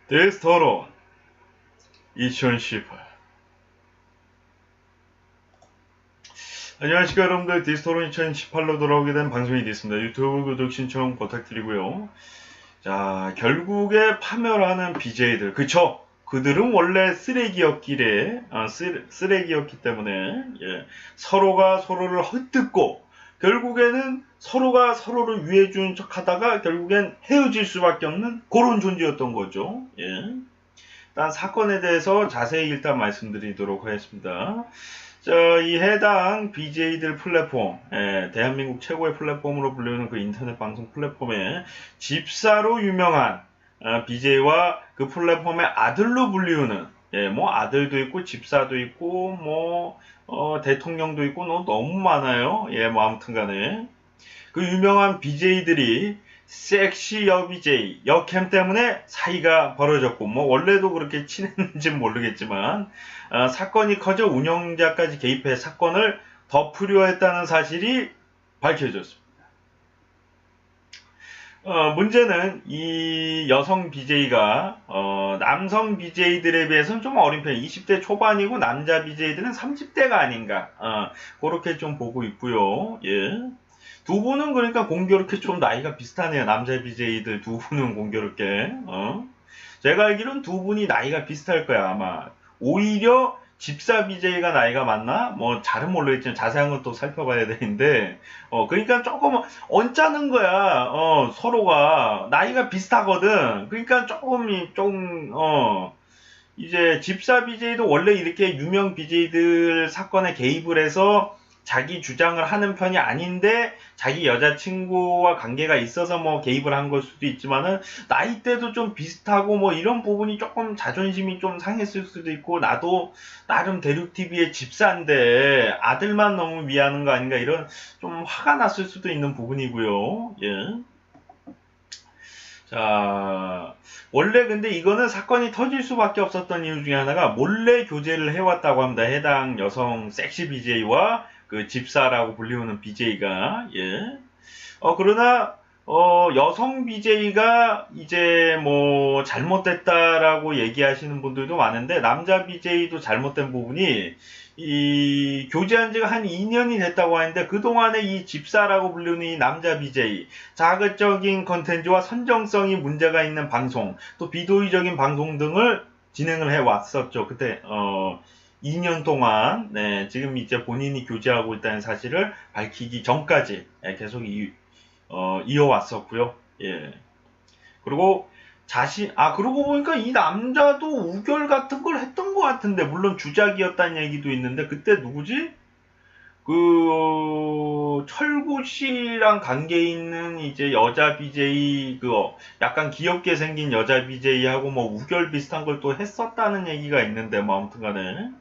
데스토론 2018. 안녕하십니까 여러분들, 데스토론 2018로 돌아오게 된 방송이 됐습니다. 유튜브 구독 신청 부탁드리고요. 자, 결국에 파멸하는 BJ들, 그쵸? 그들은 원래 쓰레기였기에 쓰레기였기 때문에 서로가 서로를 헛듣고 결국에는 서로가 서로를 위해주는 척하다가 결국엔 헤어질 수밖에 없는 그런 존재였던 거죠. 일단 사건에 대해서 자세히 일단 말씀드리도록 하겠습니다. 이 해당 BJ들 플랫폼, 대한민국 최고의 플랫폼으로 불리는 그 인터넷 방송 플랫폼에 집사로 유명한 BJ와 그 플랫폼의 아들로 불리우는, 뭐 아들도 있고 집사도 있고 뭐 대통령도 있고 너무 많아요. 뭐 아무튼 간에 그 유명한 BJ들이 섹시 여BJ 여캠 때문에 사이가 벌어졌고, 뭐 원래도 그렇게 친했는지는 모르겠지만 사건이 커져 운영자까지 개입해 사건을 덮으려 했다는 사실이 밝혀졌습니다. 문제는 이 여성 BJ가 남성 BJ들에 비해서는 좀 어린 편, 20대 초반이고 남자 BJ들은 30대가 아닌가, 그렇게 좀 보고 있고요. 두 분은 그러니까 공교롭게 좀 나이가 비슷하네요. 남자 BJ들 두 분은 공교롭게. 제가 알기로는 두 분이 나이가 비슷할 거야, 아마. 오히려 집사 BJ가 나이가 많나? 뭐 잘은 모르겠지만 자세한 건 또 살펴봐야 되는데, 그러니까 조금 언짢은 거야. 서로가 나이가 비슷하거든. 그러니까 이제 집사 BJ도 원래 이렇게 유명 BJ들 사건에 개입을 해서 자기 주장을 하는 편이 아닌데 자기 여자친구와 관계가 있어서 뭐 개입을 한 걸 수도 있지만은 나이대도 좀 비슷하고 뭐 이런 부분이 조금 자존심이 좀 상했을 수도 있고, 나도 나름 대륙TV의 집사인데 아들만 너무 위하는 거 아닌가, 이런 좀 화가 났을 수도 있는 부분이고요. 자, 원래 근데 이거는 사건이 터질 수밖에 없었던 이유 중에 하나가 몰래 교제를 해왔다고 합니다. 해당 여성 섹시 BJ와 그 집사라고 불리우는 BJ가. 그러나 여성 BJ가 이제 뭐 잘못됐다라고 얘기하시는 분들도 많은데, 남자 BJ도 잘못된 부분이 이 교제한 지가 한 2년이 됐다고 하는데, 그동안에 이 집사라고 불리는 이 남자 BJ 자극적인 컨텐츠와 선정성이 문제가 있는 방송, 또 비도의적인 방송 등을 진행을 해 왔었죠. 그때 2년 동안. 지금 이제 본인이 교제하고 있다는 사실을 밝히기 전까지 계속 이어왔었고요. 그리고 그러고 보니까 이 남자도 우결 같은 걸 했던 것 같은데, 물론 주작이었다는 얘기도 있는데, 그때 누구지? 철구 씨랑 관계 있는 이제 여자 BJ, 약간 귀엽게 생긴 여자 BJ하고 뭐 우결 비슷한 걸 또 했었다는 얘기가 있는데, 뭐 아무튼 간에.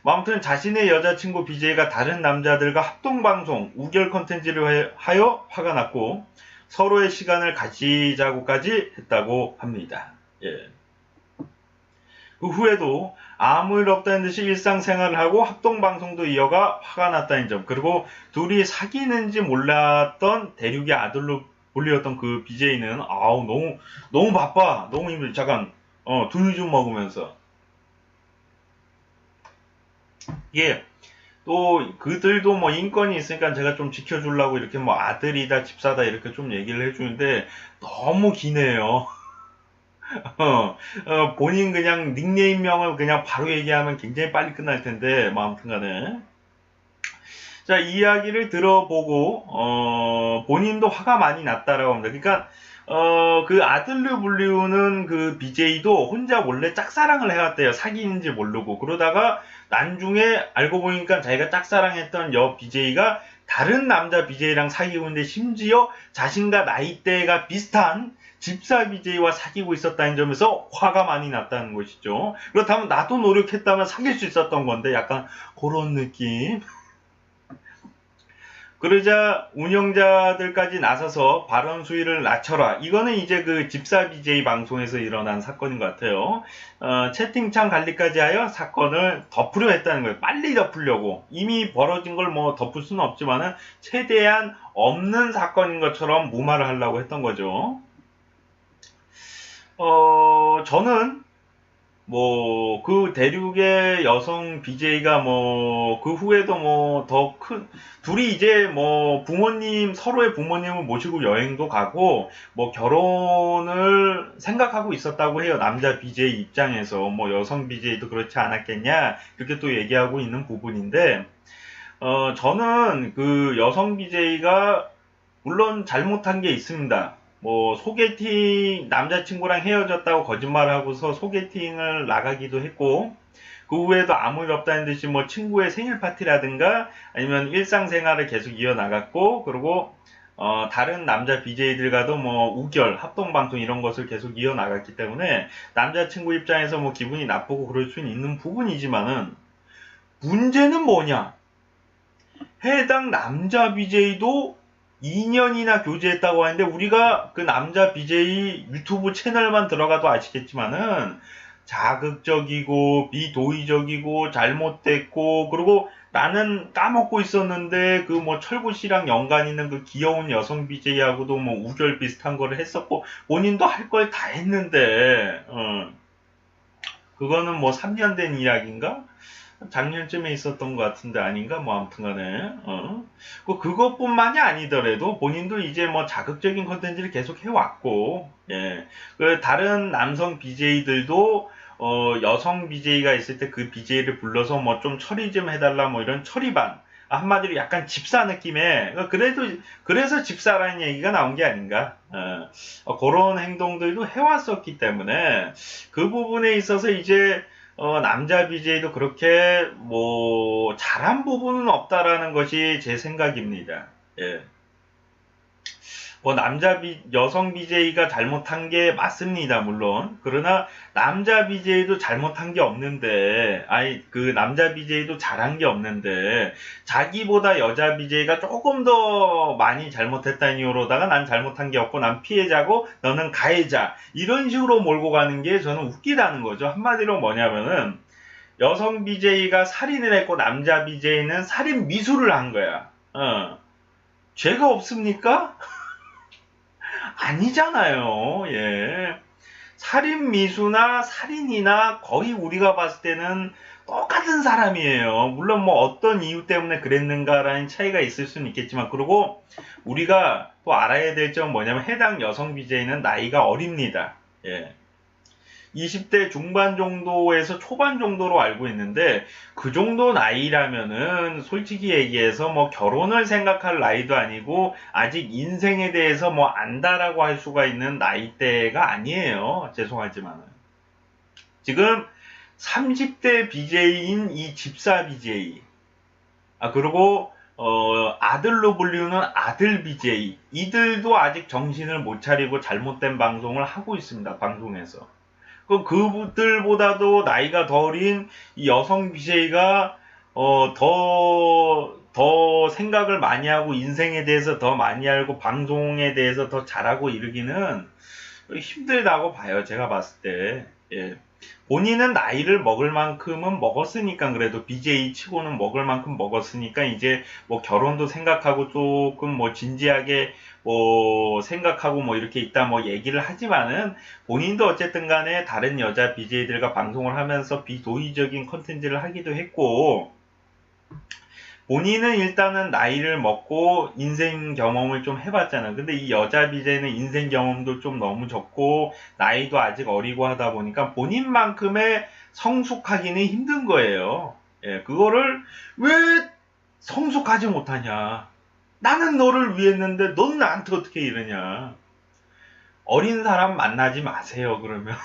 아무튼 자신의 여자친구 BJ가 다른 남자들과 합동방송, 우결 컨텐츠를 하여 화가 났고, 서로의 시간을 가지자고까지 했다고 합니다. 그 후에도 아무 일 없다는 듯이 일상생활을 하고 합동방송도 이어가 화가 났다는 점, 그리고 둘이 사귀는지 몰랐던 대륙의 아들로 불리었던 그 BJ는 너무 바빠, 너무 힘들어. 잠깐 두유 좀 먹으면서. 또 그들도 뭐 인권이 있으니까 제가 좀 지켜주려고 이렇게 뭐 아들이다 집사다 이렇게 좀 얘기를 해주는데 너무 기네요. 본인 그냥 닉네임명을 그냥 바로 얘기하면 굉장히 빨리 끝날 텐데, 뭐 아무튼 간에. 자, 이야기를 들어보고 본인도 화가 많이 났다라고 합니다. 그러니까 그 아들로 불리우는 그 BJ도 혼자 원래 짝사랑을 해왔대요. 사귀는지 모르고. 그러다가 나중에 알고 보니까 자기가 짝사랑했던 여 BJ가 다른 남자 BJ랑 사귀고 있는데, 심지어 자신과 나이대가 비슷한 집사 BJ와 사귀고 있었다는 점에서 화가 많이 났다는 것이죠. 그렇다면 나도 노력했다면 사귈 수 있었던 건데, 약간 그런 느낌. 그러자 운영자들까지 나서서 발언 수위를 낮춰라. 이거는 이제 그 집사 BJ 방송에서 일어난 사건인 것 같아요. 채팅창 관리까지 하여 사건을 덮으려 했다는 거예요. 빨리 덮으려고. 이미 벌어진 걸 뭐 덮을 수는 없지만은 최대한 없는 사건인 것처럼 무마를 하려고 했던 거죠. 저는 뭐 그 대륙의 여성 BJ가 뭐 그 후에도 뭐 더 큰 둘이 이제 뭐 부모님 서로의 부모님을 모시고 여행도 가고 뭐 결혼을 생각하고 있었다고 해요. 남자 BJ 입장에서 뭐 여성 BJ도 그렇지 않았겠냐 그렇게 또 얘기하고 있는 부분인데 저는 그 여성 BJ가 물론 잘못한 게 있습니다. 뭐 소개팅 남자친구랑 헤어졌다고 거짓말하고서 소개팅을 나가기도 했고 그 후에도 아무 일 없다는 듯이 뭐 친구의 생일 파티라든가 아니면 일상생활을 계속 이어나갔고 그리고 다른 남자 BJ들과도 뭐 우결 합동방송 이런 것을 계속 이어나갔기 때문에 남자친구 입장에서 뭐 기분이 나쁘고 그럴 수는 있는 부분이지만은 문제는 뭐냐? 해당 남자 BJ도 2년이나 교제했다고 하는데 우리가 그 남자 BJ 유튜브 채널만 들어가도 아시겠지만은 자극적이고 비도의적이고 잘못됐고 그리고 나는 까먹고 있었는데 그 뭐 철구 씨랑 연관 있는 그 귀여운 여성 BJ하고도 뭐 우결 비슷한 거를 했었고 본인도 할 걸 다 했는데 그거는 뭐 3년 된 이야기인가? 작년쯤에 있었던 것 같은데 아닌가? 뭐 아무튼간에 그것뿐만이 아니더라도 본인도 이제 뭐 자극적인 컨텐츠를 계속 해왔고 예. 그 다른 남성 BJ들도 여성 BJ가 있을 때 그 BJ를 불러서 뭐 좀 처리 좀 해달라 뭐 이런 처리반 한마디로 약간 집사 느낌의 그래도 그래서 집사라는 얘기가 나온 게 아닌가 그런 행동들도 해왔었기 때문에 그 부분에 있어서 이제 남자 BJ도 그렇게 뭐 잘한 부분은 없다라는 것이 제 생각입니다. 예. 뭐 여성 BJ가 잘못한 게 맞습니다, 물론. 그러나 남자 BJ도 잘못한 게 없는데, 그 남자 BJ도 잘한 게 없는데, 자기보다 여자 BJ가 조금 더 많이 잘못했다는 이유로다가 난 잘못한 게 없고 난 피해자고 너는 가해자. 이런 식으로 몰고 가는 게 저는 웃기다는 거죠. 한마디로 뭐냐면은, 여성 BJ가 살인을 했고 남자 BJ는 살인 미수를 한 거야. 죄가 없습니까? 아니잖아요. 예. 살인 미수나 살인이나 거의 우리가 봤을 때는 똑같은 사람이에요. 물론 뭐 어떤 이유 때문에 그랬는가라는 차이가 있을 수는 있겠지만 그리고 우리가 또 알아야 될 점은 뭐냐면 해당 여성 BJ는 나이가 어립니다. 예. 20대 중반 정도에서 초반 정도로 알고 있는데 그 정도 나이라면은 솔직히 얘기해서 뭐 결혼을 생각할 나이도 아니고 아직 인생에 대해서 뭐 안다라고 할 수가 있는 나이대가 아니에요. 죄송하지만은 지금 30대 BJ인 이 집사 BJ 그리고 아들로 불리는 아들 BJ 이들도 아직 정신을 못 차리고 잘못된 방송을 하고 있습니다. 방송에서 그들보다도 나이가 더 어린 이 여성 BJ가 더 생각을 많이 하고 인생에 대해서 더 많이 알고 방송에 대해서 더 잘하고 이러기는 힘들다고 봐요. 제가 봤을 때. 예. 본인은 나이를 먹을 만큼은 먹었으니까 그래도 BJ 치고는 먹을 만큼 먹었으니까 이제 뭐 결혼도 생각하고 조금 뭐 진지하게 뭐 생각하고 뭐 이렇게 있다 뭐 얘기를 하지만은 본인도 어쨌든 간에 다른 여자 BJ들과 방송을 하면서 비도의적인 컨텐츠를 하기도 했고 본인은 일단은 나이를 먹고 인생 경험을 좀 해봤잖아. 근데 이 여자 BJ는 인생 경험도 좀 너무 적고 나이도 아직 어리고 하다 보니까 본인만큼의 성숙하기는 힘든 거예요. 예, 그거를 왜 성숙하지 못하냐. 나는 너를 위했는데 넌 나한테 어떻게 이러냐. 어린 사람 만나지 마세요, 그러면.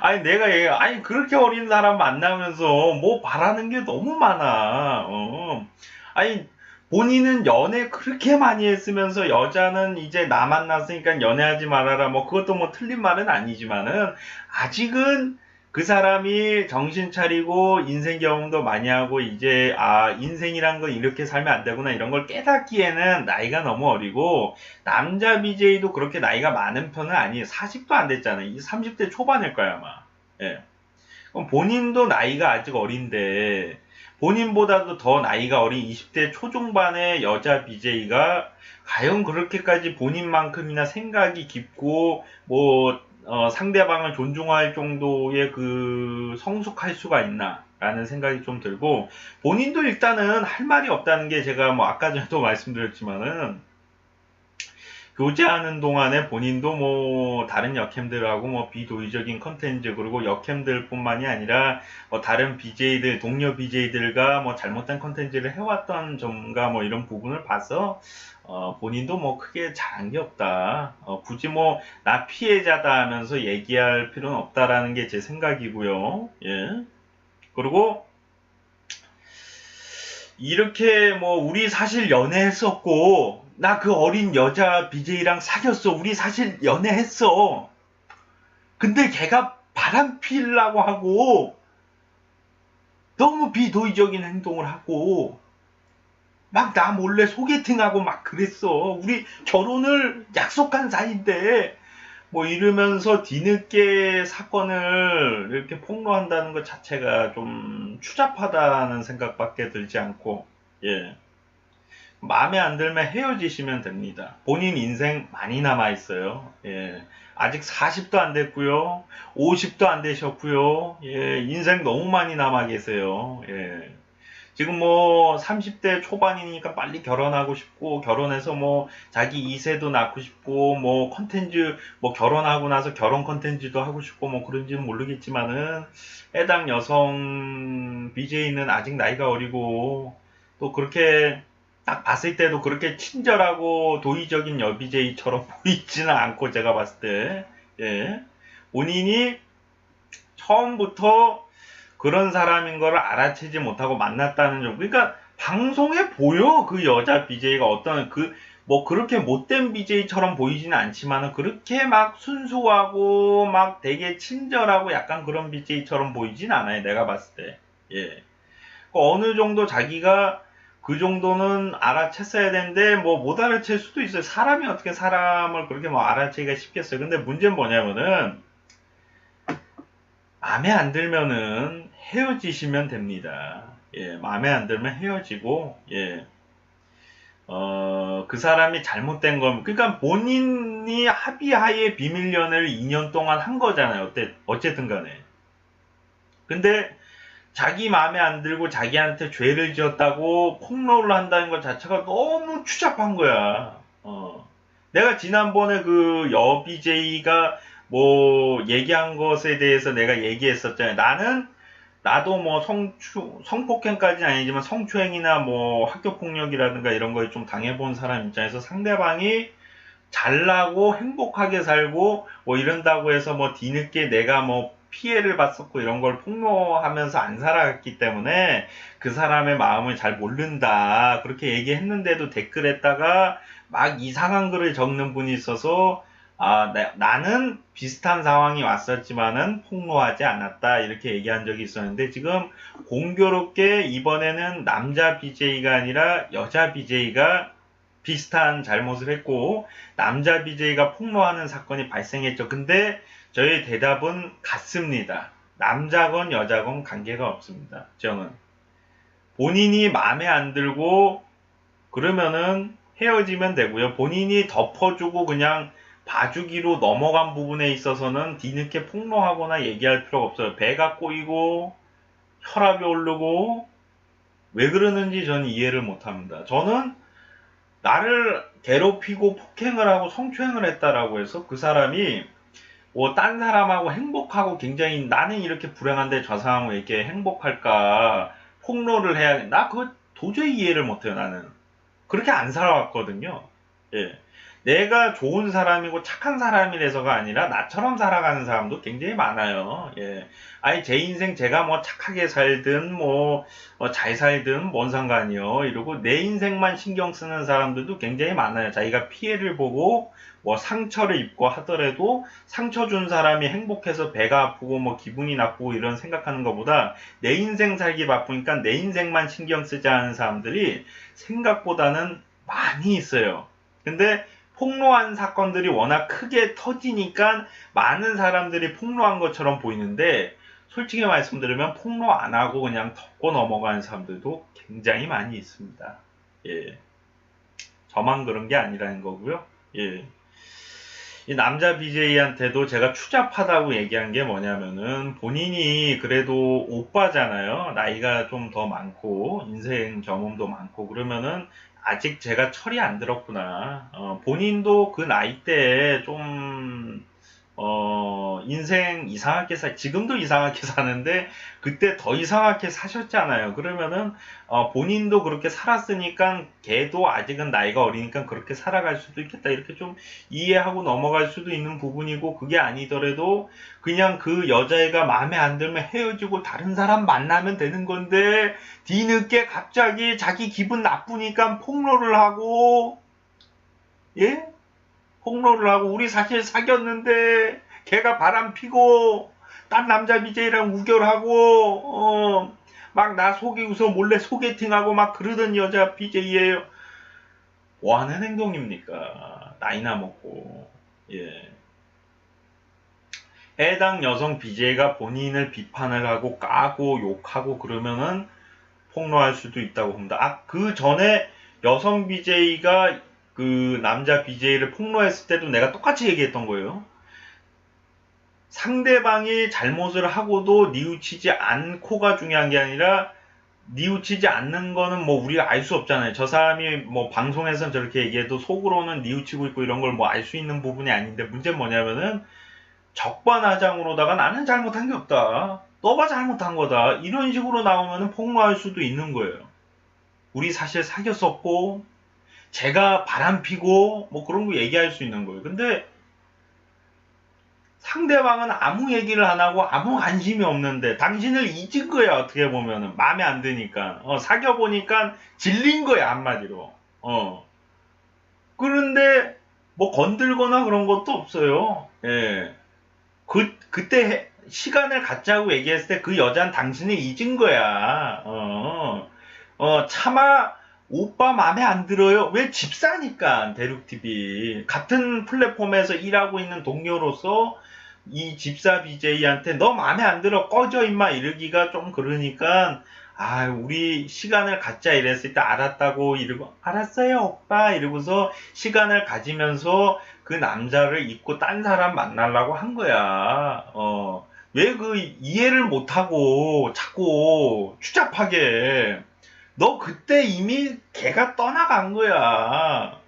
아니, 그렇게 어린 사람 만나면서 뭐 바라는 게 너무 많아. 아니, 본인은 연애 그렇게 많이 했으면서 여자는 이제 나 만났으니까 연애하지 말아라. 뭐, 그것도 뭐 틀린 말은 아니지만은, 아직은 그 사람이 정신 차리고 인생 경험도 많이 하고 이제 인생이란 건 이렇게 살면 안 되구나 이런 걸 깨닫기에는 나이가 너무 어리고 남자 BJ도 그렇게 나이가 많은 편은 아니에요. 40도 안 됐잖아요. 이 30대 초반일 거야 아마. 예. 그럼 본인도 나이가 아직 어린데 본인보다도 더 나이가 어린 20대 초중반의 여자 BJ가 과연 그렇게까지 본인만큼이나 생각이 깊고 상대방을 존중할 정도의 그 성숙할 수가 있나 라는 생각이 좀 들고, 본인도 일단은 할 말이 없다는 게, 제가 아까 전에도 말씀드렸지만은 교제하는 동안에 본인도 다른 여캠들하고 비도의적인 컨텐츠, 그리고 여캠들 뿐만이 아니라 다른 BJ들, 동료 BJ들과 잘못된 컨텐츠를 해왔던 점과 이런 부분을 봐서 본인도 크게 잘한 게 없다. 굳이 나 피해자다 하면서 얘기할 필요는 없다라는 게 제 생각이고요. 예. 그리고 이렇게 우리 사실 연애했었고, 나 그 어린 여자 BJ랑 사귀었어. 우리 사실 연애했어. 근데 걔가 바람 피려고 하고 너무 비도의적인 행동을 하고 나 몰래 소개팅하고 그랬어. 우리 결혼을 약속한 사이인데 이러면서 뒤늦게 사건을 이렇게 폭로한다는 것 자체가 좀 추잡하다는 생각밖에 들지 않고, 예. 마음에 안 들면 헤어지시면 됩니다. 본인 인생 많이 남아있어요. 예. 아직 40도 안 됐고요. 50도 안 되셨고요. 예. 인생 너무 많이 남아 계세요. 예. 지금 30대 초반이니까 빨리 결혼하고 싶고, 결혼해서 자기 2세도 낳고 싶고, 컨텐츠, 결혼하고 나서 결혼 컨텐츠도 하고 싶고, 그런지는 모르겠지만은, 해당 여성 BJ는 아직 나이가 어리고, 또 그렇게, 딱 봤을 때도 그렇게 친절하고 도의적인 여 BJ처럼 보이지는 않고, 제가 봤을 때, 예. 본인이 처음부터 그런 사람인 거를 알아채지 못하고 만났다는 점. 그러니까 방송에 보여, 그 여자 BJ가 어떤 그렇게 못된 BJ처럼 보이지는 않지만은 그렇게 순수하고 되게 친절하고 약간 그런 BJ처럼 보이진 않아요, 내가 봤을 때. 예. 어느 정도 자기가 그 정도는 알아챘어야 되는데 못 알아챌 수도 있어요. 사람이 어떻게 사람을 그렇게 알아채기가 쉽겠어요. 근데 문제는 뭐냐면은, 마음에 안 들면은 헤어지시면 됩니다. 예, 마음에 안 들면 헤어지고, 예, 그 사람이 잘못된 건, 그러니까 본인이 합의하에 비밀 연애를 2년 동안 한 거잖아요. 어쨌든 간에. 근데 자기 마음에 안 들고 자기한테 죄를 지었다고 폭로를 한다는 것 자체가 너무 추잡한 거야. 내가 지난번에 그 여 BJ가 얘기한 것에 대해서 내가 얘기했었잖아요. 나도 성폭행까지는 아니지만 성추행이나 학교폭력이라든가 이런 거에 좀 당해본 사람 입장에서 상대방이 잘나고 행복하게 살고 이런다고 해서 뒤늦게 내가 피해를 봤었고 이런 걸 폭로하면서 안 살아갔기 때문에 그 사람의 마음을 잘 모른다. 그렇게 얘기했는데도 댓글에다가 이상한 글을 적는 분이 있어서, 나는 비슷한 상황이 왔었지만은 폭로하지 않았다. 이렇게 얘기한 적이 있었는데, 지금 공교롭게 이번에는 남자 BJ가 아니라 여자 BJ가 비슷한 잘못을 했고, 남자 BJ가 폭로하는 사건이 발생했죠. 근데 저의 대답은 같습니다. 남자건 여자건 관계가 없습니다. 저는 본인이 마음에 안 들고 그러면은 헤어지면 되고요. 본인이 덮어주고 그냥 봐주기로 넘어간 부분에 있어서는 뒤늦게 폭로하거나 얘기할 필요가 없어요. 배가 꼬이고 혈압이 오르고 왜 그러는지 저는 이해를 못합니다. 저는 나를 괴롭히고 폭행을 하고 성추행을 했다라고 해서 그 사람이 딴 사람하고 행복하고 굉장히, 나는 이렇게 불행한데 저 사람은 왜 이렇게 행복할까, 폭로를 해야, 나 그거 도저히 이해를 못해요. 나는 그렇게 안 살아왔거든요. 예. 내가 좋은 사람이고 착한 사람이라서가 아니라 나처럼 살아가는 사람도 굉장히 많아요. 예. 아니, 제 인생 제가 착하게 살든 잘 살든 뭔 상관이요. 이러고 내 인생만 신경 쓰는 사람들도 굉장히 많아요. 자기가 피해를 보고 상처를 입고 하더라도 상처 준 사람이 행복해서 배가 아프고 기분이 나쁘고 이런 생각하는 것보다 내 인생 살기 바쁘니까 내 인생만 신경 쓰지 않은 사람들이 생각보다는 많이 있어요. 근데 폭로한 사건들이 워낙 크게 터지니까 많은 사람들이 폭로한 것처럼 보이는데, 솔직히 말씀드리면 폭로 안 하고 그냥 덮고 넘어가는 사람들도 굉장히 많이 있습니다. 예. 저만 그런 게 아니라는 거고요. 예. 이 남자 BJ한테도 제가 추잡하다고 얘기한 게 뭐냐면은 본인이 그래도 오빠잖아요. 나이가 좀 더 많고 인생 경험도 많고 그러면은 아직 제가 철이 안 들었구나. 본인도 그 나이 때에 좀 인생 이상하게 지금도 이상하게 사는데, 그때 더 이상하게 사셨잖아요. 그러면은, 본인도 그렇게 살았으니까, 걔도 아직은 나이가 어리니까 그렇게 살아갈 수도 있겠다. 이렇게 좀 이해하고 넘어갈 수도 있는 부분이고, 그게 아니더라도, 그냥 그 여자애가 마음에 안 들면 헤어지고 다른 사람 만나면 되는 건데, 뒤늦게 갑자기 자기 기분 나쁘니까 폭로를 하고, 예? 폭로를 하고 우리 사실 사귀었는데 걔가 바람 피고 딴 남자 BJ랑 우결하고 막 나 속이고서 몰래 소개팅하고 막 그러던 여자 BJ예요. 뭐 하는 행동입니까? 나이나 먹고. 예. 해당 여성 BJ가 본인을 비판을 하고 까고 욕하고 그러면은 폭로할 수도 있다고 봅니다. 그 전에 여성 BJ가 그 남자 BJ를 폭로했을 때도 내가 똑같이 얘기했던 거예요. 상대방이 잘못을 하고도 뉘우치지 않고가 중요한 게 아니라, 뉘우치지 않는 거는 뭐 우리가 알 수 없잖아요. 저 사람이 뭐 방송에서는 저렇게 얘기해도 속으로는 뉘우치고 있고 이런 걸 뭐 알 수 있는 부분이 아닌데, 문제는 뭐냐면은 적반하장으로다가 나는 잘못한 게 없다, 너가 잘못한 거다, 이런 식으로 나오면은 폭로할 수도 있는 거예요. 우리 사실 사귀었었고 제가 바람피고 뭐 그런 거 얘기할 수 있는 거예요. 근데 상대방은 아무 얘기를 안 하고 아무 관심이 없는데 당신을 잊은 거야. 어떻게 보면은 마음에 안 드니까 사귀어 보니까 질린 거야, 한마디로. 그런데 뭐 건들거나 그런 것도 없어요. 예. 그때 시간을 갖자고 얘기했을 때 그 여자는 당신을 잊은 거야. 차마 오빠 마음에 안 들어요. 왜? 집사니까. 대륙TV 같은 플랫폼에서 일하고 있는 동료로서 이 집사 BJ한테 너 마음에 안 들어 꺼져 임마 이러기가 좀 그러니까, 우리 시간을 갖자 이랬을 때 알았다고 이러고, 알았어요 오빠 이러고서 시간을 가지면서 그 남자를 잊고 딴 사람 만나려고 한 거야. 왜 그 이해를 못하고 자꾸 추잡하게. 너 그때 이미 걔가 떠나간 거야.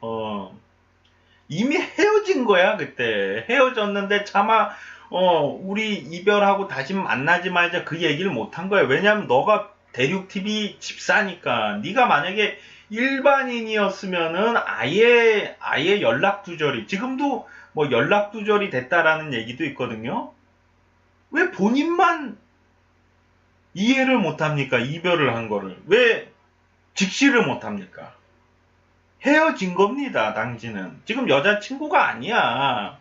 이미 헤어진 거야, 그때. 헤어졌는데 차마, 우리 이별하고 다시 만나지 말자 그 얘기를 못 한 거야. 왜냐면 너가 대륙TV 집사니까. 네가 만약에 일반인이었으면은 아예 연락두절이, 지금도 뭐 연락두절이 됐다라는 얘기도 있거든요. 왜 본인만 이해를 못 합니까? 이별을 한 거를. 왜 직시를 못 합니까? 헤어진 겁니다, 당신은. 지금 여자친구가 아니야.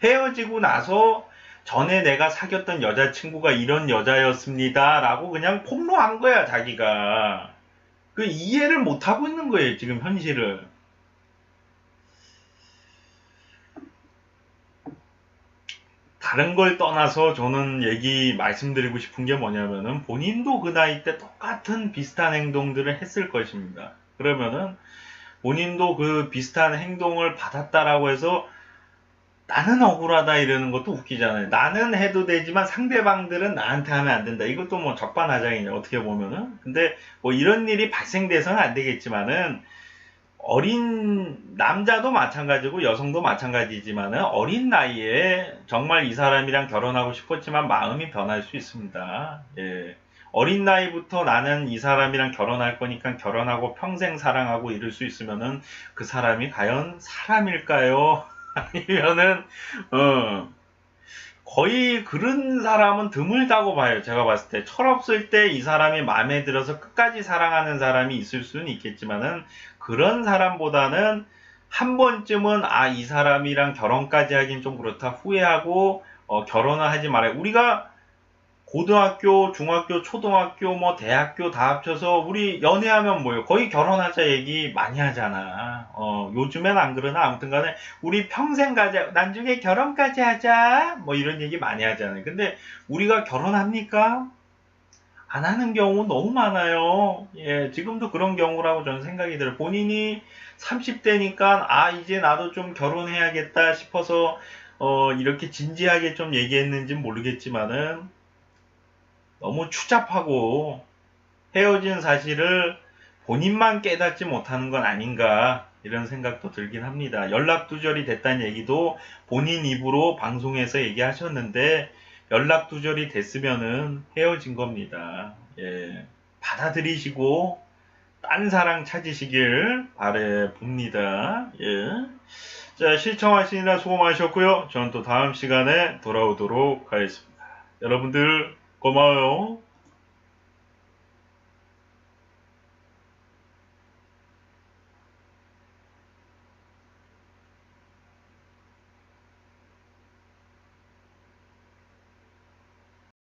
헤어지고 나서 전에 내가 사귀었던 여자친구가 이런 여자였습니다 라고 그냥 폭로한 거야, 자기가. 그 이해를 못하고 있는 거예요, 지금 현실을. 다른 걸 떠나서 저는 말씀드리고 싶은 게 뭐냐면은, 본인도 그 나이 때 똑같은 비슷한 행동들을 했을 것입니다. 그러면은 본인도 그 비슷한 행동을 받았다라고 해서 나는 억울하다 이러는 것도 웃기잖아요. 나는 해도 되지만 상대방들은 나한테 하면 안 된다. 이것도 뭐 적반하장이냐, 어떻게 보면은. 근데 뭐 이런 일이 발생돼서는 안 되겠지만은, 어린 남자도 마찬가지고 여성도 마찬가지지만은 어린 나이에 정말 이 사람이랑 결혼하고 싶었지만 마음이 변할 수 있습니다. 예. 어린 나이부터 나는 이 사람이랑 결혼할 거니까 결혼하고 평생 사랑하고 이럴 수 있으면은 그 사람이 과연 사람일까요? 아니면은 거의 그런 사람은 드물다고 봐요. 제가 봤을 때 철없을 때 이 사람이 마음에 들어서 끝까지 사랑하는 사람이 있을 수는 있겠지만은, 그런 사람보다는 한 번쯤은 이 사람이랑 결혼까지 하긴 좀 그렇다 후회하고 결혼을 하지 말아요. 우리가 고등학교, 중학교, 초등학교, 뭐 대학교 다 합쳐서 우리 연애하면 뭐예요? 거의 결혼하자 얘기 많이 하잖아. 요즘엔 안 그러나 아무튼 간에 우리 평생 가자, 나중에 결혼까지 하자. 뭐 이런 얘기 많이 하잖아요. 근데 우리가 결혼합니까? 안 하는 경우 너무 많아요. 예, 지금도 그런 경우라고 저는 생각이 들어요. 본인이 30대니까, 이제 나도 좀 결혼해야겠다 싶어서, 이렇게 진지하게 좀 얘기했는지 모르겠지만은, 너무 추잡하고 헤어진 사실을 본인만 깨닫지 못하는 건 아닌가, 이런 생각도 들긴 합니다. 연락 두절이 됐다는 얘기도 본인 입으로 방송에서 얘기하셨는데, 연락 두절이 됐으면은 헤어진 겁니다. 예. 받아들이시고 딴 사랑 찾으시길 바래 봅니다. 예. 자, 시청하시느라 수고 많으셨고요. 저는 또 다음 시간에 돌아오도록 하겠습니다. 여러분들 고마워요.